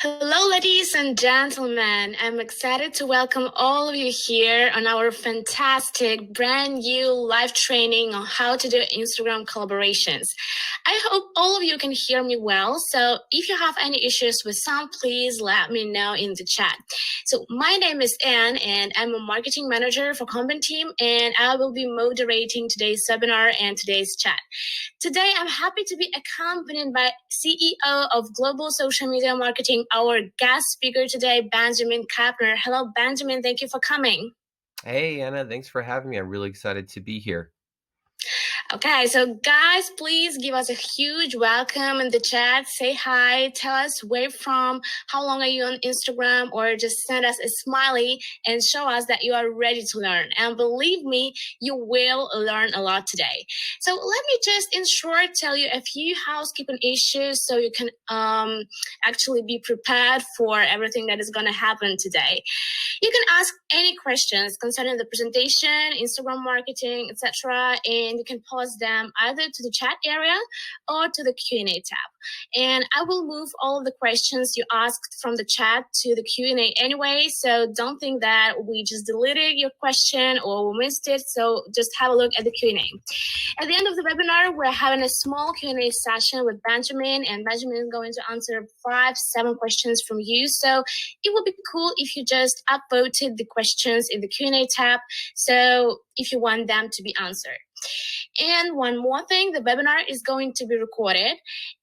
Hello, ladies and gentlemen. I'm excited to welcome all of you here on our fantastic brand new live training on how to do Instagram collaborations. I hope all of you can hear me well. So if you have any issues with sound, please let me know in the chat. So my name is Anne and I'm a marketing manager for Combin team, and I will be moderating today's webinar and today's chat. Today, I'm happy to be accompanied by CEO of Global Social Media Marketing, our guest speaker today, Benjamin Kapner. Hello, Benjamin. Thank you for coming. Hey, Anna. Thanks for having me. I'm really excited to be here. Okay, so guys, please give us a huge welcome in the chat. Say hi, tell us where you're from, how long are you on Instagram, or just send us a smiley and show us that you are ready to learn. And believe me, you will learn a lot today. So let me just in short tell you a few housekeeping issues so you can actually be prepared for everything that is going to happen today. You can ask any questions concerning the presentation, Instagram marketing, etc., and you can post them either to the chat area or to the Q&A tab. And I will move all of the questions you asked from the chat to the Q&A anyway, so don't think that we just deleted your question or we missed it, so just have a look at the Q&A. At the end of the webinar, we're having a small Q&A session with Benjamin, and Benjamin is going to answer 5-7 questions from you. So it would be cool if you just upvoted the questions in the Q&A tab, so if you want them to be answered. And one more thing, the webinar is going to be recorded.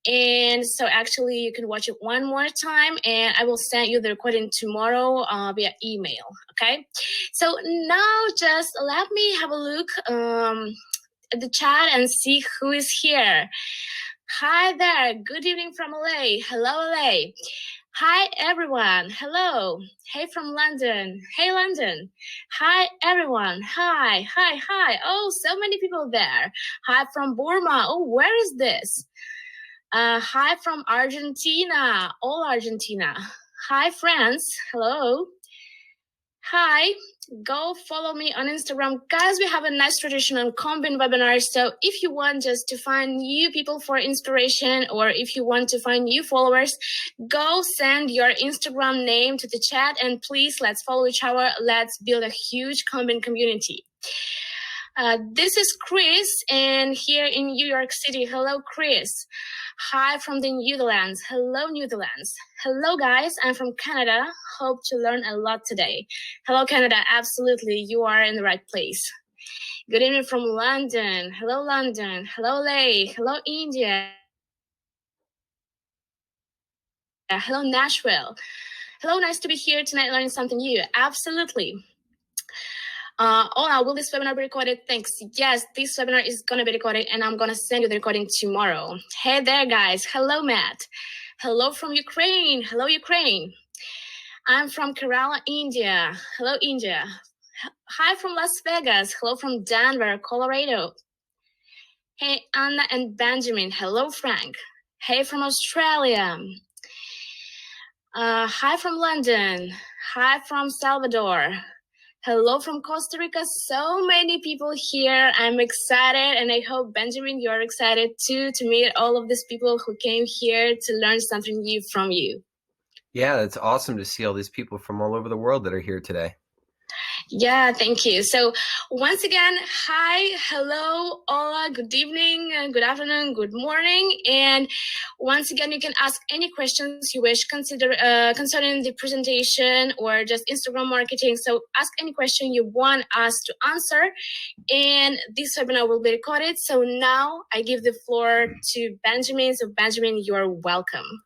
And so actually you can watch it one more time, and I will send you the recording tomorrow via email, okay? So now just let me have a look at the chat and see who is here. Hi there, good evening from LA. Hello, LA. Hi, everyone. Hello. Hey, from London. Hey, London. Hi, everyone. Hi. Oh, so many people there. Hi from Burma. Oh, where is this? Hi from Argentina. All Argentina. Hi, France. Hello. Hi. Go follow me on Instagram. Guys, we have a nice tradition on Combin webinars. So if you want just to find new people for inspiration, or if you want to find new followers, go send your Instagram name to the chat, and please, let's follow each other. Let's build a huge Combin community. This is Chris, and here in New York City. Hello, Chris. Hi from the Netherlands. Hello, Netherlands. Hello, guys. I'm from Canada. Hope to learn a lot today. Hello, Canada. Absolutely. You are in the right place. Good evening from London. Hello, London. Hello, LA. Hello, India. Hello, Nashville. Hello, nice to be here tonight learning something new. Absolutely. Will this webinar be recorded? Thanks. Yes, this webinar is going to be recorded, and I'm going to send you the recording tomorrow. Hey there, guys. Hello, Matt. Hello from Ukraine. Hello, Ukraine. I'm from Kerala, India. Hello, India. Hi from Las Vegas. Hello from Denver, Colorado. Hey, Anna and Benjamin. Hello, Frank. Hey from Australia. Hi from London. Hi from Salvador. Hello from Costa Rica. So many people here. I'm excited, and I hope, Benjamin, you're excited too to meet all of these people who came here to learn something new from you. Yeah, it's awesome to see all these people from all over the world that are here today. Yeah, thank you. So once again, hi, hello, hola, good evening, good afternoon, good morning. And once again, you can ask any questions you wish concerning the presentation or just Instagram marketing. So ask any question you want us to answer. And this webinar will be recorded. So now I give the floor to Benjamin. So Benjamin, you're welcome.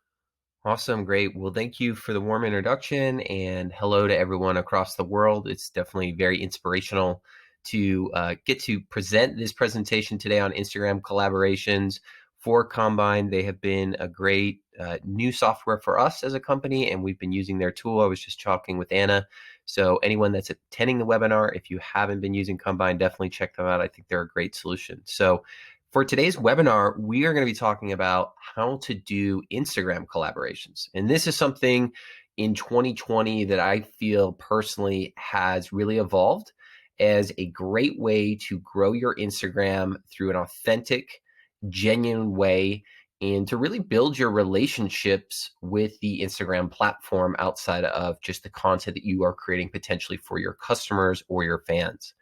Awesome. Great. Well, thank you for the warm introduction, and hello to everyone across the world. It's definitely very inspirational to get to present this presentation today on Instagram collaborations for Combine. They have been a great new software for us as a company, and we've been using their tool. I was just talking with Anna. So anyone that's attending the webinar, if you haven't been using Combine, definitely check them out. I think they're a great solution. So for today's webinar, we are going to be talking about how to do Instagram collaborations. And this is something in 2020 that I feel personally has really evolved as a great way to grow your Instagram through an authentic, genuine way and to really build your relationships with the Instagram platform outside of just the content that you are creating potentially for your customers or your fans.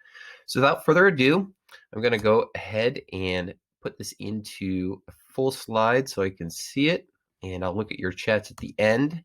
So without further ado, I'm going to go ahead and put this into a full slide so I can see it, and I'll look at your chats at the end.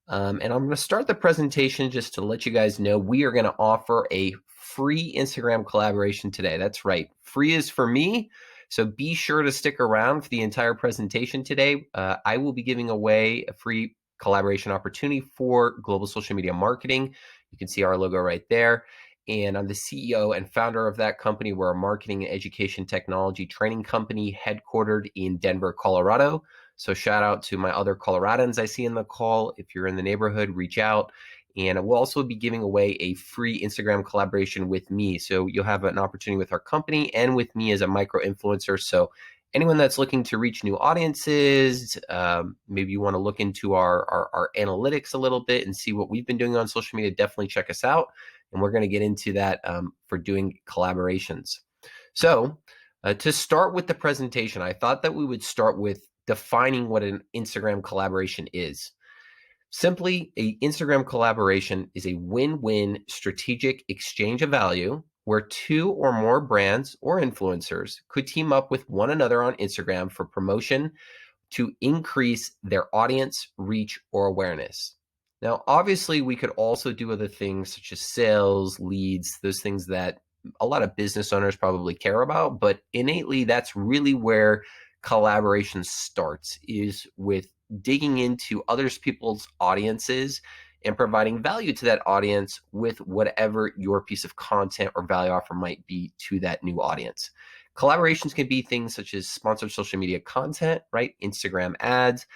And I'm going to start the presentation just to let you guys know we are going to offer a free Instagram collaboration today. That's right. Free is for me. So be sure to stick around for the entire presentation today. I will be giving away a free collaboration opportunity for global social media marketing. You can see our logo right there. And I'm the CEO and founder of that company. We're a marketing and education technology training company headquartered in Denver, Colorado. So shout out to my other Coloradans I see in the call. If you're in the neighborhood, reach out. And we'll also be giving away a free Instagram collaboration with me. So you'll have an opportunity with our company and with me as a micro influencer. So anyone that's looking to reach new audiences, maybe you want to look into our analytics a little bit and see what we've been doing on social media, definitely check us out. And we're going to get into that for doing collaborations. So to start with the presentation, I thought that we would start with defining what an Instagram collaboration is. Simply, an Instagram collaboration is a win-win strategic exchange of value where two or more brands or influencers could team up with one another on Instagram for promotion to increase their audience, reach, or awareness. Now, obviously, we could also do other things such as sales, leads, those things that a lot of business owners probably care about, but innately, that's really where collaboration starts, is with digging into other people's audiences and providing value to that audience with whatever your piece of content or value offer might be to that new audience. Collaborations can be things such as sponsored social media content, right? Instagram ads,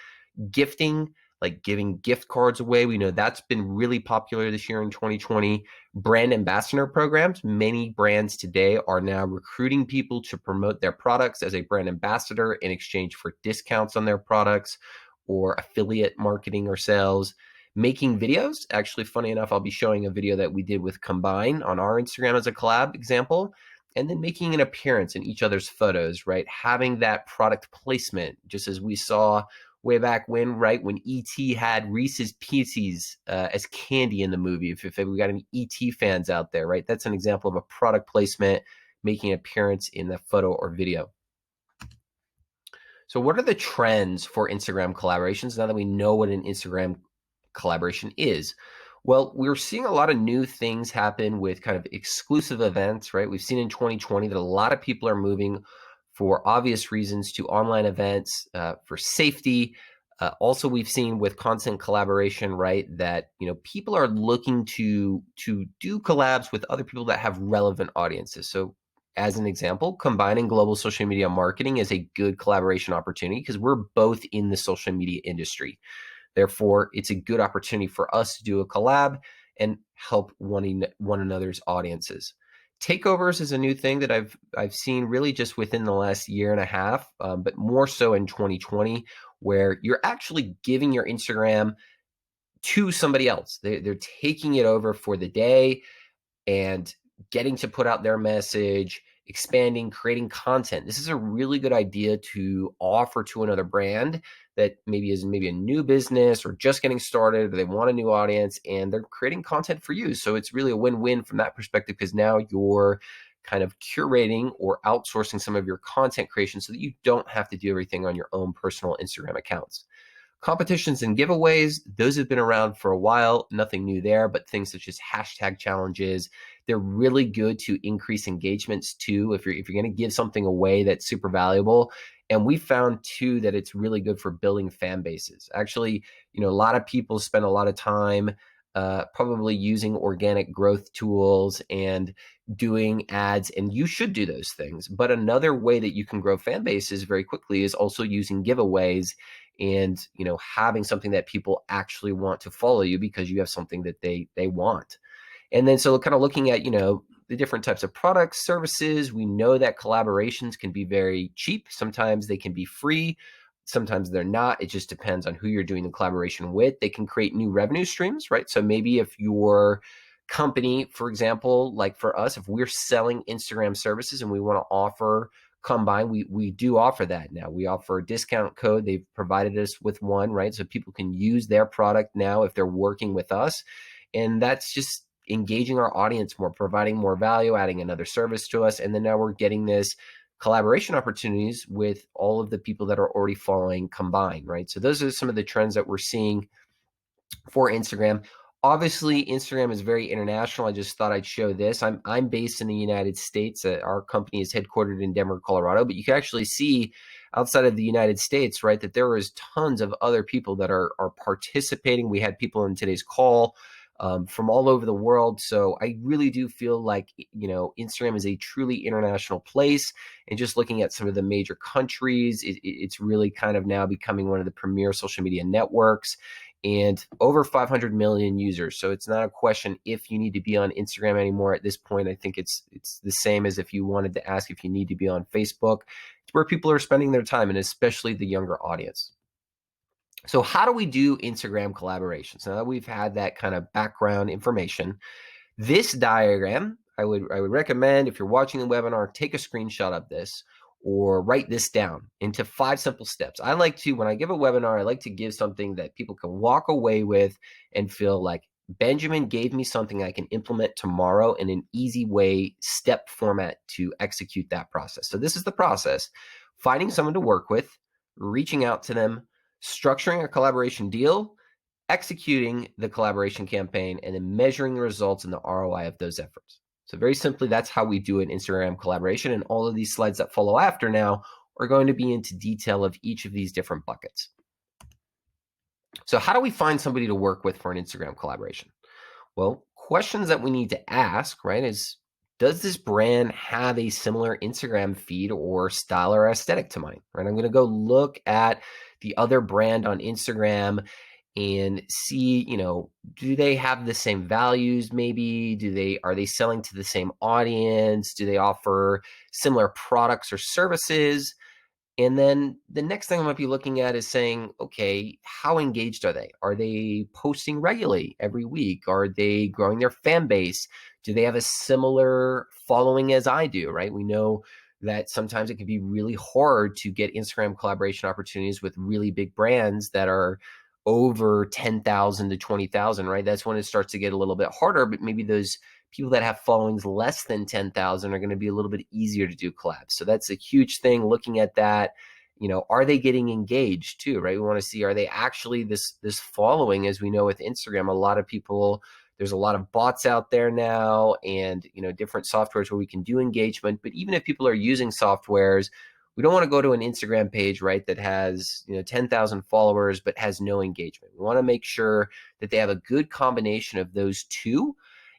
gifting, like giving gift cards away. We know that's been really popular this year in 2020. Brand ambassador programs. Many brands today are now recruiting people to promote their products as a brand ambassador in exchange for discounts on their products or affiliate marketing or sales. Making videos. Actually, funny enough, I'll be showing a video that we did with Combine on our Instagram as a collab example. And then making an appearance in each other's photos, right? Having that product placement, just as we saw way back when, right? When E.T. had Reese's Pieces as candy in the movie. If we got any E.T. fans out there, right? That's an example of a product placement making an appearance in the photo or video. So what are the trends for Instagram collaborations now that we know what an Instagram collaboration is? Well, we're seeing a lot of new things happen with kind of exclusive events, right? We've seen in 2020 that a lot of people are moving for obvious reasons to online events for safety. Also, we've seen with content collaboration, right, that people are looking to do collabs with other people that have relevant audiences. So as an example, combining global social media marketing is a good collaboration opportunity because we're both in the social media industry. Therefore, it's a good opportunity for us to do a collab and help one another's audiences. Takeovers is a new thing that I've seen really just within the last year and a half, but more so in 2020, where you're actually giving your Instagram to somebody else. They're taking it over for the day and getting to put out their message, expanding, creating content. This is a really good idea to offer to another brand that maybe is a new business or just getting started, or they want a new audience and they're creating content for you. So it's really a win-win from that perspective because now you're kind of curating or outsourcing some of your content creation so that you don't have to do everything on your own personal Instagram accounts. Competitions and giveaways, those have been around for a while, nothing new there, but things such as hashtag challenges, they're really good to increase engagements too. If you're going to give something away that's super valuable. And we found too that it's really good for building fan bases. Actually, a lot of people spend a lot of time probably using organic growth tools and doing ads, and you should do those things. But another way that you can grow fan bases very quickly is also using giveaways and having something that people actually want to follow you because you have something that they want. And then so kind of looking at the different types of products, services, we know that collaborations can be very cheap. Sometimes they can be free, sometimes they're not. It just depends on who you're doing the collaboration with. They can create new revenue streams, right? So maybe if your company, for example, like for us, if we're selling Instagram services and we want to offer combine, we do offer that now. We offer a discount code. They've provided us with one, right? So people can use their product now if they're working with us. And that's just engaging our audience more, providing more value, adding another service to us. And then now we're getting this collaboration opportunities with all of the people that are already following combined, right? So those are some of the trends that we're seeing for Instagram. Obviously, Instagram is very international. I just thought I'd show this. I'm based in the United States. Our company is headquartered in Denver, Colorado, but you can actually see outside of the United States, right, that there is tons of other people that are participating. We had people in today's call from all over the world. So I really do feel like, Instagram is a truly international place. And just looking at some of the major countries, it's really kind of now becoming one of the premier social media networks, and over 500 million users. So it's not a question if you need to be on Instagram anymore at this point. I think it's the same as if you wanted to ask if you need to be on Facebook. It's where people are spending their time, and especially the younger audience. So how do we do Instagram collaborations? Now that we've had that kind of background information, this diagram, I would recommend, if you're watching the webinar, take a screenshot of this or write this down into 5 simple steps. I like to, when I give a webinar, I like to give something that people can walk away with and feel like Benjamin gave me something I can implement tomorrow in an easy way, step format to execute that process. So this is the process: finding someone to work with, reaching out to them, structuring a collaboration deal, executing the collaboration campaign, and then measuring the results and the ROI of those efforts. So very simply, that's how we do an Instagram collaboration. And all of these slides that follow after now are going to be into detail of each of these different buckets. So how do we find somebody to work with for an Instagram collaboration? Well, questions that we need to ask, right, is, does this brand have a similar Instagram feed or style or aesthetic to mine, right? I'm going to go look at the other brand on Instagram and see, do they have the same values? Maybe are they selling to the same audience? Do they offer similar products or services? And then the next thing I might be looking at is saying, okay, how engaged are they? Are they posting regularly every week? Are they growing their fan base? Do they have a similar following as I do, right? We know that sometimes it can be really hard to get Instagram collaboration opportunities with really big brands that are over 10,000 to 20,000, right? That's when it starts to get a little bit harder, but maybe those people that have followings less than 10,000 are going to be a little bit easier to do collabs. So that's a huge thing, looking at that. Are they getting engaged too, right? We want to see, are they actually this following? As we know with Instagram, a lot of people, there's a lot of bots out there now, and different softwares where we can do engagement. But even if people are using softwares, we don't want to go to an Instagram page, right, that has 10,000 followers but has no engagement. We want to make sure that they have a good combination of those two.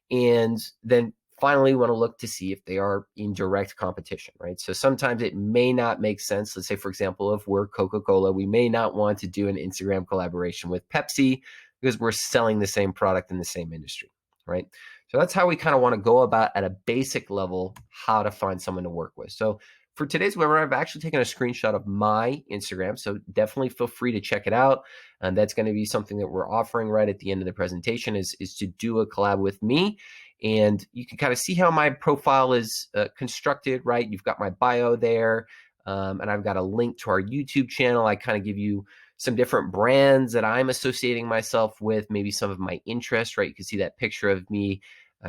And then finally, we want to look to see if they are in direct competition, right? So sometimes it may not make sense. Let's say, for example, if we're Coca-Cola, we may not want to do an Instagram collaboration with Pepsi because we're selling the same product in the same industry, right? So that's how we kind of want to go about, at a basic level, how to find someone to work with. So for today's webinar, I've actually taken a screenshot of my Instagram, so definitely feel free to check it out. And that's going to be something that we're offering right at the end of the presentation, is to do a collab with me. And you can kind of see how my profile is constructed, right? You've got my bio there, and I've got a link to our YouTube channel. I kind of give you some different brands that I'm associating myself with, maybe some of my interests, right? You can see that picture of me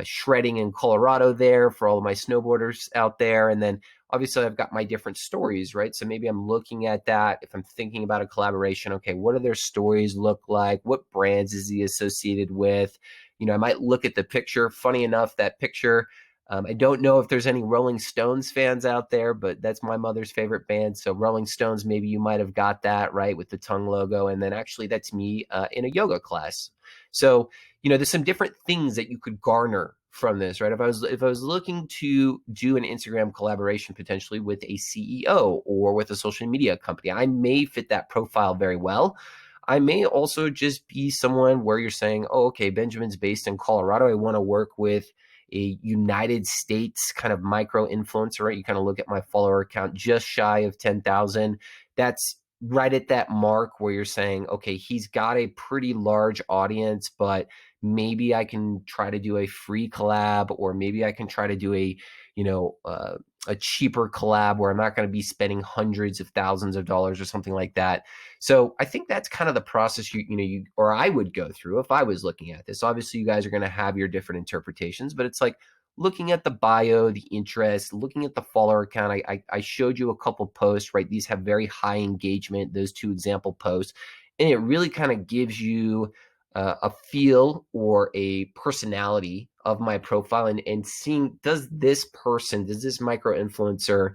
shredding in Colorado there for all of my snowboarders out there. And then obviously I've got my different stories, right? So maybe I'm looking at that. If I'm thinking about a collaboration, okay, what do their stories look like? What brands is he associated with? I might look at the picture. Funny enough, that picture, I don't know if there's any Rolling Stones fans out there, but that's my mother's favorite band. So Rolling Stones, maybe you might have got that, right, with the tongue logo. And then actually that's me in a yoga class. So, there's some different things that you could garner from this, right? If I was looking to do an Instagram collaboration potentially with a CEO or with a social media company, I may fit that profile very well. I may also just be someone where you're saying, oh, okay, Benjamin's based in Colorado. I want to work with a United States kind of micro influencer, right? You kind of look at my follower count, just shy of 10,000. That's right at that mark where you're saying, okay, he's got a pretty large audience, but maybe I can try to do a free collab, or maybe I can try to do a cheaper collab where I'm not going to be spending hundreds of thousands of dollars or something like that. So I think that's kind of the process or I would go through if I was looking at this. Obviously, you guys are going to have your different interpretations, but it's like looking at the bio, the interest, looking at the follower account. I showed you a couple posts, right? These have very high engagement, those two example posts. And it really kind of gives you a feel or a personality of my profile, and seeing, does this micro influencer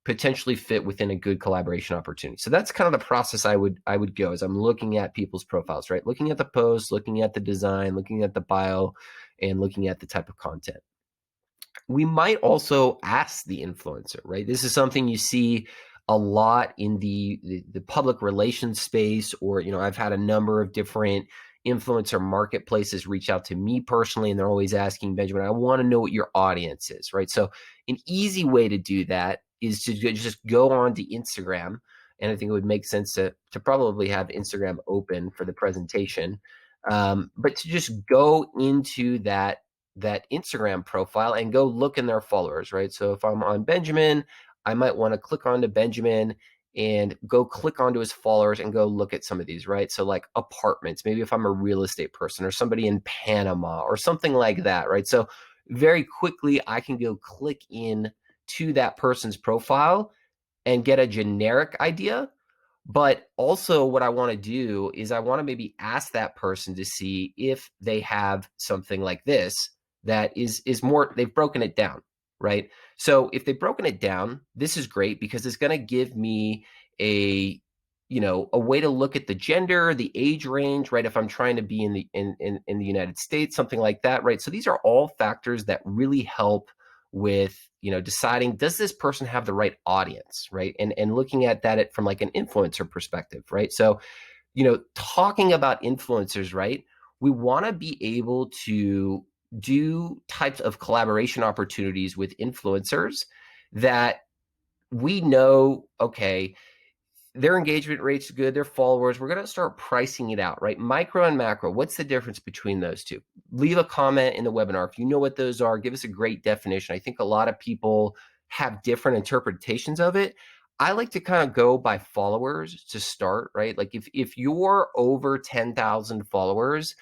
potentially fit within a good collaboration opportunity? So that's kind of the process I would go, as I'm looking at people's profiles, right? Looking at the post, looking at the design, looking at the bio, and looking at the type of content. We might also ask the influencer, right? This is something you see a lot in the public relations space, or, I've had a number of different influencer marketplaces reach out to me personally, and they're always asking, Benjamin, I want to know what your audience is, right? So an easy way to do that is to just go on to Instagram. And I think it would make sense to probably have Instagram open for the presentation. But to just go into that Instagram profile and go look in their followers, right? So if I'm on Benjamin, I might want to click onto Benjamin and go click onto his followers and go look at some of these, right? So like apartments, maybe if I'm a real estate person or somebody in Panama or something like that, right? So very quickly I can go click in to that person's profile and get a generic idea. But also what I want to do is I want to maybe ask that person to see if they have something like this that is more, they've broken it down, right? So if they've broken it down, this is great because it's going to give me a way to look at the gender, the age range, right? If I'm trying to be in the United States, something like that, right? So these are all factors that really help with deciding, does this person have the right audience, right? And looking at that from like an influencer perspective, right? So talking about influencers, right? We want to be able to do types of collaboration opportunities with influencers that we know, okay, their engagement rate's good, their followers, we're going to start pricing it out, right? Micro and macro, what's the difference between those two? Leave a comment in the webinar if you know what those are. Give us a great definition. I think a lot of people have different interpretations of it. I like to kind of go by followers to start, right? Like if you're over 10,000 followers,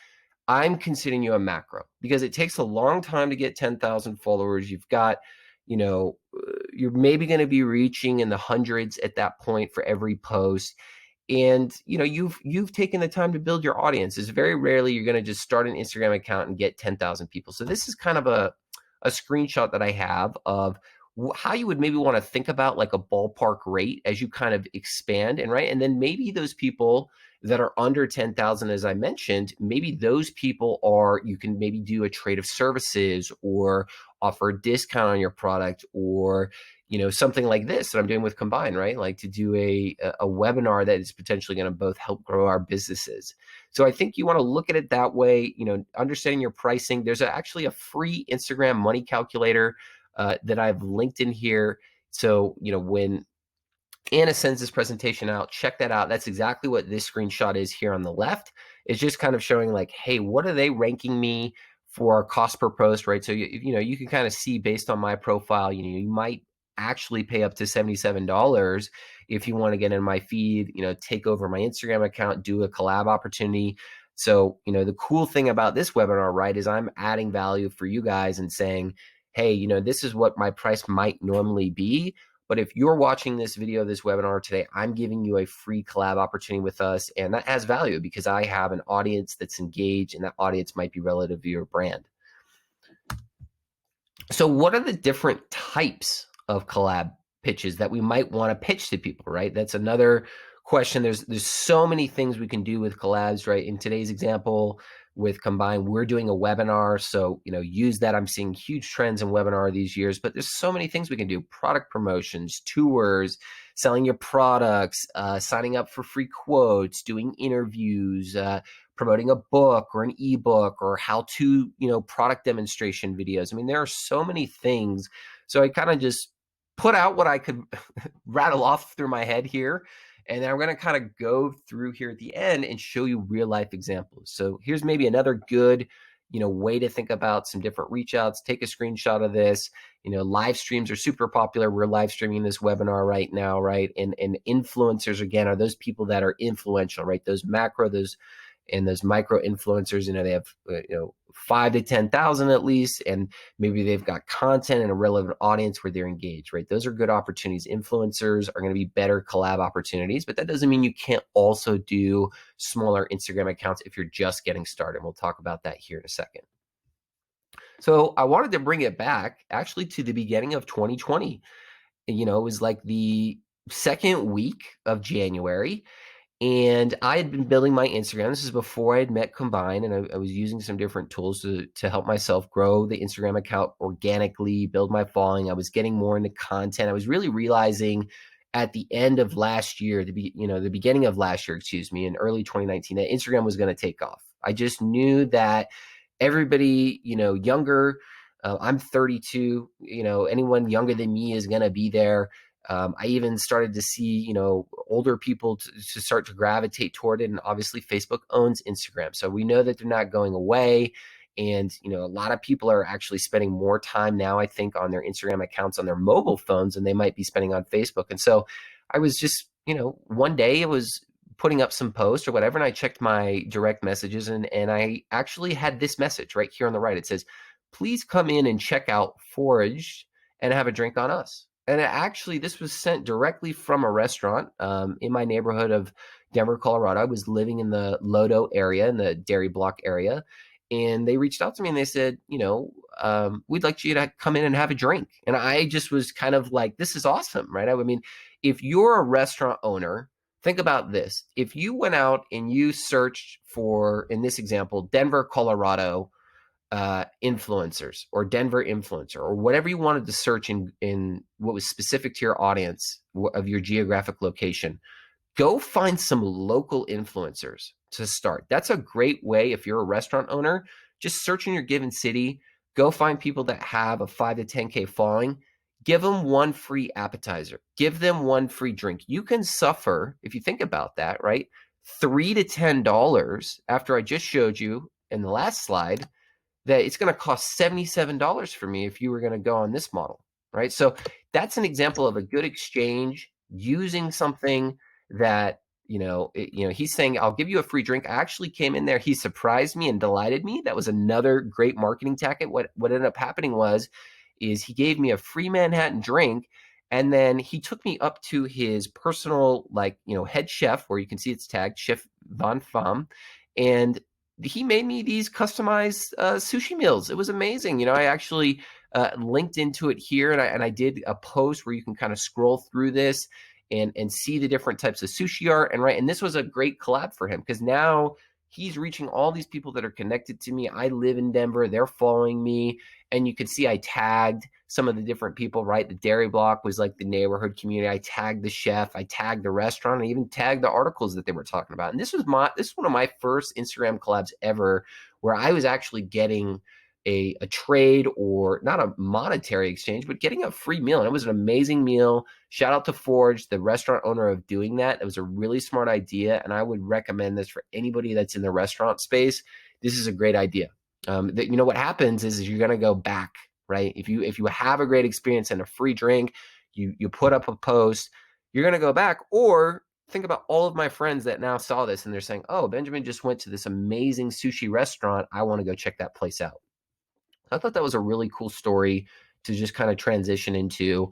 I'm considering you a macro because it takes a long time to get 10,000 followers. You've got, you're maybe going to be reaching in the hundreds at that point for every post. And you've taken the time to build your audience. It's very rarely you're going to just start an Instagram account and get 10,000 people. So this is kind of a screenshot that I have of how you would maybe want to think about like a ballpark rate as you kind of expand, and then maybe those people that are under 10,000, as I mentioned, maybe those people you can maybe do a trade of services or offer a discount on your product, or something like this that I'm doing with Combine, right? Like to do a webinar that is potentially going to both help grow our businesses. So I think you want to look at it that way, understanding your pricing. There's actually a free Instagram money calculator that I've linked in here. So, when Anna sends this presentation out, check that out. That's exactly what this screenshot is here on the left. It's just kind of showing like, hey, what are they ranking me for cost per post, right? So, you can kind of see based on my profile, you might actually pay up to $77 if you want to get in my feed, take over my Instagram account, do a collab opportunity. So, the cool thing about this webinar, right, is I'm adding value for you guys and saying, hey, this is what my price might normally be. But if you're watching this video, this webinar today, I'm giving you a free collab opportunity with us. And that has value because I have an audience that's engaged, and that audience might be relative to your brand. So what are the different types of collab pitches that we might want to pitch to people, right? That's another question. There's so many things we can do with collabs, right? In today's example with Combine, we're doing a webinar. So, use that. I'm seeing huge trends in webinar these years, but there's so many things we can do: product promotions, tours, selling your products, signing up for free quotes, doing interviews, promoting a book or an ebook, or how to, product demonstration videos. I mean, there are so many things. So I kind of just put out what I could rattle off through my head here. And then I'm going to kind of go through here at the end and show you real life examples. So here's maybe another good, way to think about some different reach outs. Take a screenshot of this. Live streams are super popular. We're live streaming this webinar right now, right? And influencers, again, are those people that are influential, right? Those macro, those micro influencers, they have 5 to 10,000 at least, and maybe they've got content and a relevant audience where they're engaged, right? Those are good opportunities. Influencers are going to be better collab opportunities, but that doesn't mean you can't also do smaller Instagram accounts if you're just getting started. We'll talk about that here in a second. So I wanted to bring it back actually to the beginning of 2020. It was like the second week of January. And I had been building my Instagram. This is before I had met Combine, and I was using some different tools to help myself grow the Instagram account organically, build my following. I was getting more into content. I was really realizing at the end of last year, the beginning of last year, in early 2019, that Instagram was going to take off. I just knew that everybody, younger, I'm 32, anyone younger than me is going to be there. I even started to see, older people to start to gravitate toward it. And obviously Facebook owns Instagram. So we know that they're not going away. And, a lot of people are actually spending more time now, I think, on their Instagram accounts on their mobile phones than they might be spending on Facebook. And so I was just, one day it was putting up some post or whatever, and I checked my direct messages, and I actually had this message right here on the right. It says, please come in and check out Foraged and have a drink on us. And this was sent directly from a restaurant in my neighborhood of Denver, Colorado. I was living in the Lodo area, in the Dairy Block area. And they reached out to me and they said, we'd like you to come in and have a drink. And I just was kind of like, this is awesome, right? I mean, if you're a restaurant owner, think about this. If you went out and you searched for, in this example, Denver, Colorado, influencers or Denver influencer or whatever you wanted to search in what was specific to your audience of your geographic location, go find some local influencers to start. That's a great way. If you're a restaurant owner, just search in your given city, go find people that have a 5 to 10K following, give them one free appetizer, give them one free drink. You can suffer, if you think about that, right? $3 to $10 after I just showed you in the last slide, that it's going to cost $77 for me if you were going to go on this model, right? So that's an example of a good exchange using something that, he's saying, I'll give you a free drink. I actually came in there. He surprised me and delighted me. That was another great marketing tactic. What ended up happening is he gave me a free Manhattan drink. And then he took me up to his personal, head chef, where you can see it's tagged Chef Von Pham. And he made me these customized sushi meals. It was amazing. I actually linked into it here, and I did a post where you can kind of scroll through this and see the different types of sushi art. And this was a great collab for him because now he's reaching all these people that are connected to me. I live in Denver. They're following me. And you can see I tagged some of the different people, right? The Dairy Block was like the neighborhood community. I tagged the chef. I tagged the restaurant. I even tagged the articles that they were talking about. And this is one of my first Instagram collabs ever where I was actually getting a trade, or not a monetary exchange, but getting a free meal. And it was an amazing meal. Shout out to Forge, the restaurant owner, of doing that. It was a really smart idea. And I would recommend this for anybody that's in the restaurant space. This is a great idea. What happens is you're going to go back, right? If you have a great experience and a free drink, you put up a post, you're going to go back. Or think about all of my friends that now saw this and they're saying, oh, Benjamin just went to this amazing sushi restaurant. I want to go check that place out. I thought that was a really cool story to just kind of transition into,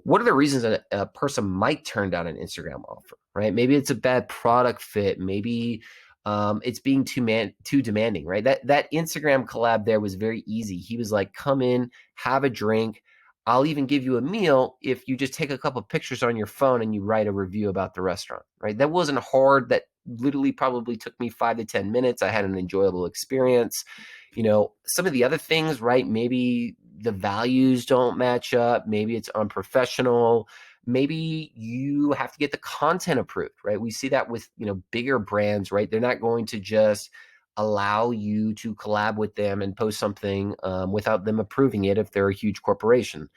what are the reasons that a person might turn down an Instagram offer, right? Maybe it's a bad product fit. Maybe it's being too demanding, right? That Instagram collab there was very easy. He was like, come in, have a drink. I'll even give you a meal if you just take a couple pictures on your phone and you write a review about the restaurant, right? That wasn't hard. That literally probably took me 5 to 10 minutes. I had an enjoyable experience. Some of the other things, right? Maybe the values don't match up. Maybe it's unprofessional. Maybe you have to get the content approved, right? We see that with, bigger brands, right? They're not going to just allow you to collab with them and post something without them approving it if they're a huge corporation.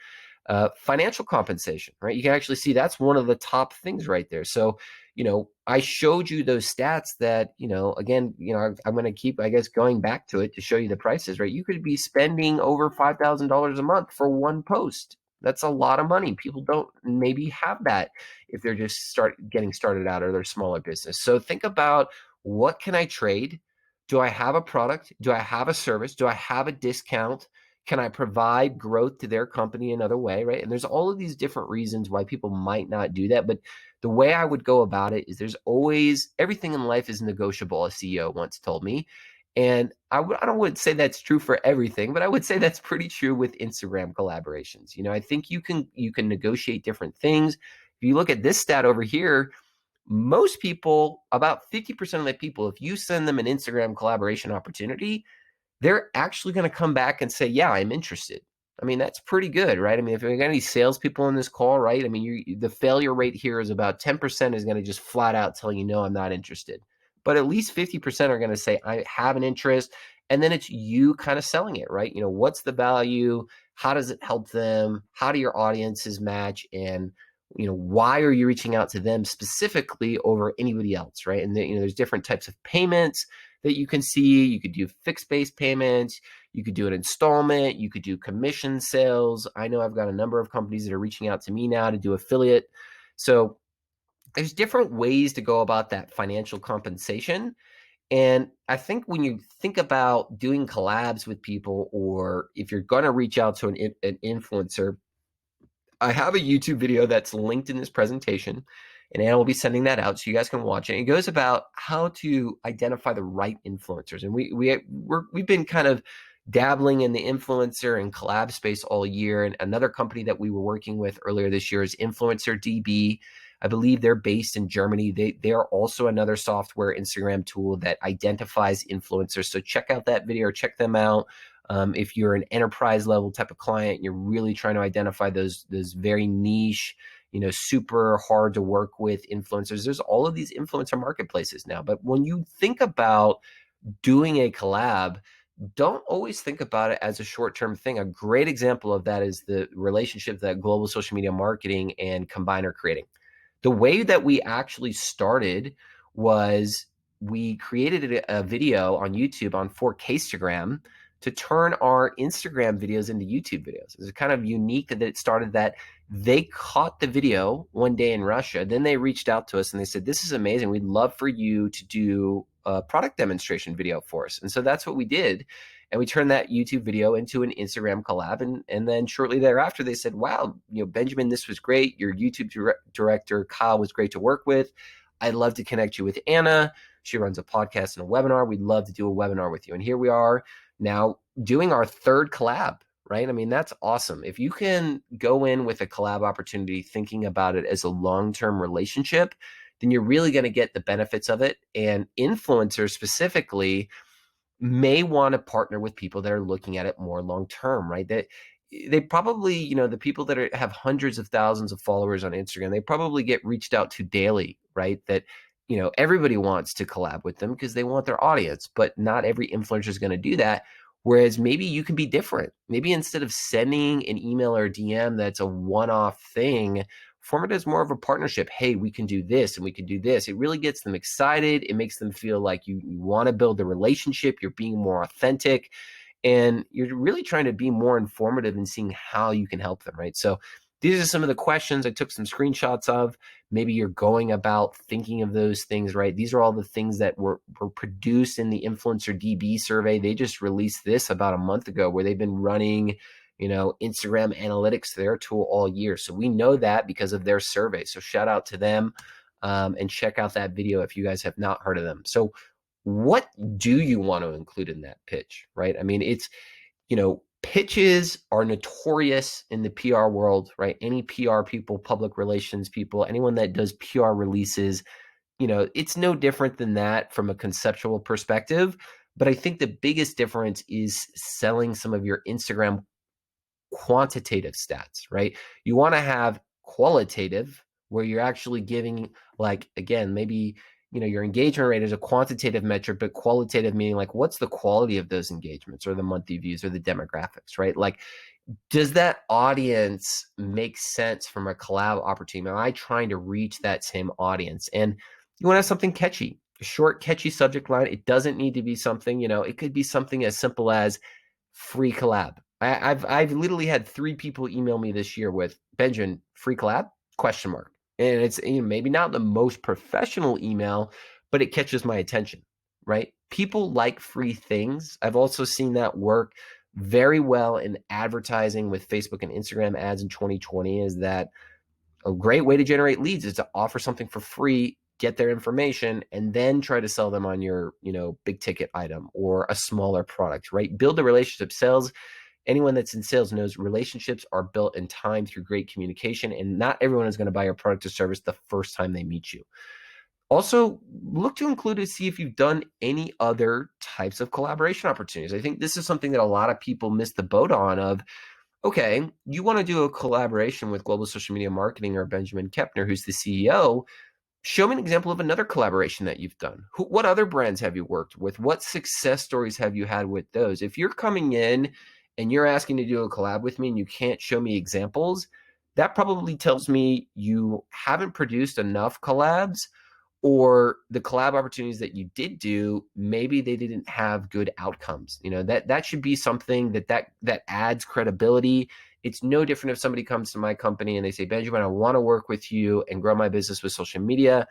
Financial compensation, right? You can actually see that's one of the top things right there. So, I showed you those stats that, again, I'm going to keep, I guess, going back to it to show you the prices, right? You could be spending over $5,000 a month for one post. That's a lot of money. People don't maybe have that if they're just getting started out or they're smaller business. So think about, what can I trade? Do I have a product? Do I have a service? Do I have a discount? Can I provide growth to their company another way, right? And there's all of these different reasons why people might not do that. But the way I would go about it is, there's always, everything in life is negotiable, a CEO once told me. And I would say that's true for everything, but I would say that's pretty true with Instagram collaborations. I think you can negotiate different things. If you look at this stat over here, most people, about 50% of the people, if you send them an Instagram collaboration opportunity, they're actually going to come back and say, yeah, I'm interested. I mean, that's pretty good, right? I mean, if we got any salespeople in this call, right? I mean, the failure rate here is about 10% is going to just flat out tell you, no, I'm not interested. But at least 50% are going to say, I have an interest. And then it's you kind of selling it, right? What's the value? How does it help them? How do your audiences match? And, why are you reaching out to them specifically over anybody else, right? And, there's different types of payments that you can see. You could do fixed base payments. You could do an installment. You could do commission sales. I know I've got a number of companies that are reaching out to me now to do affiliate. So there's different ways to go about that financial compensation. And I think when you think about doing collabs with people, or if you're going to reach out to an influencer, I have a YouTube video that's linked in this presentation, and Anna will be sending that out so you guys can watch it. It goes about how to identify the right influencers. And we've been kind of dabbling in the influencer and collab space all year. And another company that we were working with earlier this year is Influencer DB. I believe they're based in Germany. They are also another software Instagram tool that identifies influencers. So check out that video, or check them out. If you're an enterprise level type of client, you're really trying to identify those very niche, super hard to work with influencers. There's all of these influencer marketplaces now. But when you think about doing a collab, don't always think about it as a short-term thing. A great example of that is the relationship that Global Social Media Marketing and Combine are creating. The way that we actually started was, we created a video on YouTube on 4Kstagram to turn our Instagram videos into YouTube videos. It's kind of unique that it started that. They caught the video one day in Russia. Then they reached out to us and they said, this is amazing. We'd love for you to do a product demonstration video for us. And so that's what we did. And we turned that YouTube video into an Instagram collab. And then shortly thereafter, they said, wow, Benjamin, this was great. Your YouTube director, Kyle, was great to work with. I'd love to connect you with Anna. She runs a podcast and a webinar. We'd love to do a webinar with you. And here we are now doing our third collab, right? I mean, that's awesome. If you can go in with a collab opportunity, thinking about it as a long-term relationship, then you're really going to get the benefits of it. And influencers specifically may want to partner with people that are looking at it more long-term, right? That they probably, the people that have hundreds of thousands of followers on Instagram, they probably get reached out to daily, right? That, everybody wants to collab with them because they want their audience, but not every influencer is going to do that. Whereas maybe you can be different. Maybe instead of sending an email or a DM that's a one-off thing, form it as more of a partnership. Hey, we can do this and we can do this. It really gets them excited. It makes them feel like you want to build the relationship. You're being more authentic. And you're really trying to be more informative and seeing how you can help them, right? So these are some of the questions I took some screenshots of. Maybe you're going about thinking of those things, right? These are all the things that were produced in the Influencer DB survey. They just released this about a month ago, where they've been running, Instagram analytics to their tool all year. So we know that because of their survey. So shout out to them, and check out that video if you guys have not heard of them. So what do you want to include in that pitch, right? I mean, it's, pitches are notorious in the PR world, right? Any PR people, public relations people, anyone that does PR releases, it's no different than that from a conceptual perspective. But I think the biggest difference is selling some of your Instagram quantitative stats, right? You want to have qualitative, where you're actually giving, like, again, maybe, your engagement rate is a quantitative metric, but qualitative meaning, like, what's the quality of those engagements, or the monthly views, or the demographics, right? Like, does that audience make sense from a collab opportunity? Am I trying to reach that same audience? And you want to have something catchy, a short, catchy subject line. It doesn't need to be something, it could be something as simple as free collab. I've literally had 3 people email me this year with Benjamin, free collab? Question mark. And it's maybe not the most professional email, but it catches my attention, right? People like free things. I've also seen that work very well in advertising with Facebook and Instagram ads in 2020. Is that a great way to generate leads is to offer something for free, get their information, and then try to sell them on your, big ticket item or a smaller product, right? Build the relationship. Sales, anyone that's in sales knows relationships are built in time through great communication, and not everyone is going to buy your product or service the first time they meet you. Also, look to include to see if you've done any other types of collaboration opportunities. I think this is something that a lot of people miss the boat on of, okay, you want to do a collaboration with Global Social Media Marketing or Benjamin Kepner, who's the CEO. Show me an example of another collaboration that you've done. What other brands have you worked with? What success stories have you had with those? If you're coming in and you're asking to do a collab with me and you can't show me examples, that probably tells me you haven't produced enough collabs, or the collab opportunities that you did do, maybe they didn't have good outcomes. That should be something that adds credibility. It's no different if somebody comes to my company and they say, Benjamin, I want to work with you and grow my business with social media.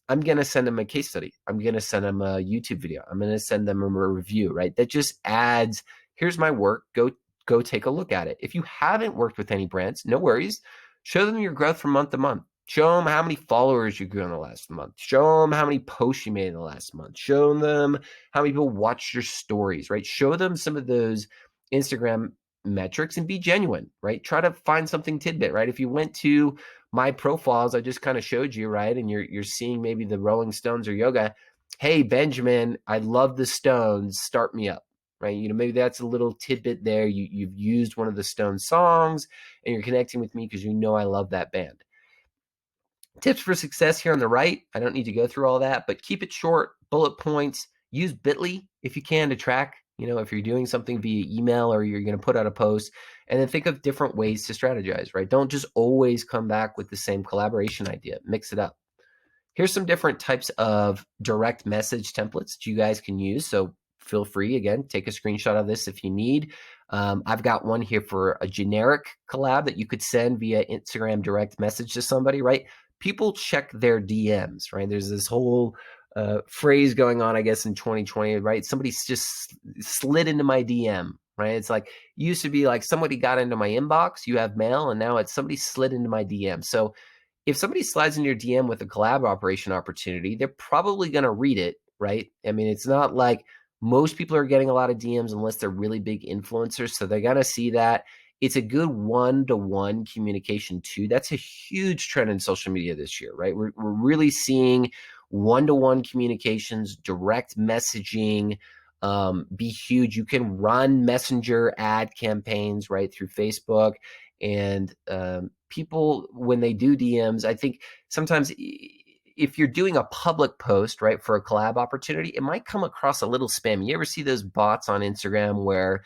I'm going to send them a case study. I'm going to send them a YouTube video. I'm going to send them a review, right? That just adds, here's my work. Go take a look at it. If you haven't worked with any brands, no worries. Show them your growth from month to month. Show them how many followers you grew in the last month. Show them how many posts you made in the last month. Show them how many people watched your stories, right? Show them some of those Instagram metrics and be genuine, right? Try to find something tidbit, right? If you went to my profiles, I just kind of showed you, right? And you're seeing maybe the Rolling Stones or yoga. Hey, Benjamin, I love the Stones. Start me up, right? Maybe that's a little tidbit there. You've used one of the Stones songs and you're connecting with me because I love that band. Tips for success here on the right. I don't need to go through all that, but keep it short, bullet points. Use Bitly if you can to track, if you're doing something via email or you're going to put out a post, and then think of different ways to strategize, right? Don't just always come back with the same collaboration idea. Mix it up. Here's some different types of direct message templates that you guys can use. So feel free, again, take a screenshot of this if you need. I've got one here for a generic collab that you could send via Instagram direct message to somebody, right? People check their DMs, right? There's this whole phrase going on, I guess, in 2020, right? Somebody just slid into my DM, right? It's like, used to be like somebody got into my inbox, you have mail, and now it's somebody slid into my DM. So if somebody slides in your DM with a collab operation opportunity, they're probably going to read it, right? I mean, it's not like most people are getting a lot of DMs unless they're really big influencers. So they're going to see that. It's a good one-to-one communication too. That's a huge trend in social media this year, right? We're really seeing one-to-one communications, direct messaging, be huge. You can run messenger ad campaigns right through Facebook, and people, when they do DMs, I think sometimes if you're doing a public post, right, for a collab opportunity, it might come across a little spammy. You ever see those bots on Instagram where